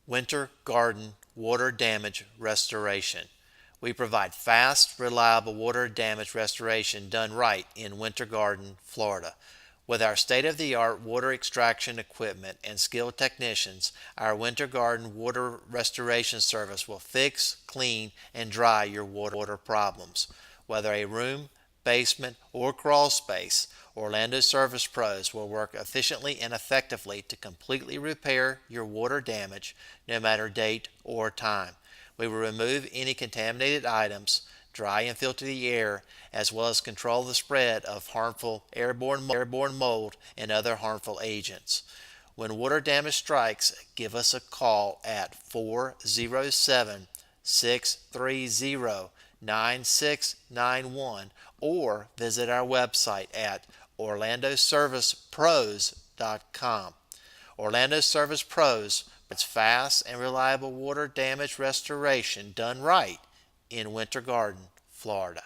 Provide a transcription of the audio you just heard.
Winter Garden Water Damage Restoration. We provide fast, reliable water damage restoration done right in Winter Garden, Florida. With our state-of-the-art water extraction equipment and skilled technicians, our Winter Garden water restoration service will fix, clean, and dry your water problems. Whether a room, basement, or crawl space, Orlando Service Pros will work efficiently and effectively to completely repair your water damage, no matter date or time. We will remove any contaminated items, dry and filter the air, as well as control the spread of harmful airborne mold and other harmful agents. When water damage strikes, give us a call at 407 630 9691 or visit our website at orlandoservicepros.com. Orlando Service Pros, it's fast and reliable water damage restoration done right in Winter Garden, Florida.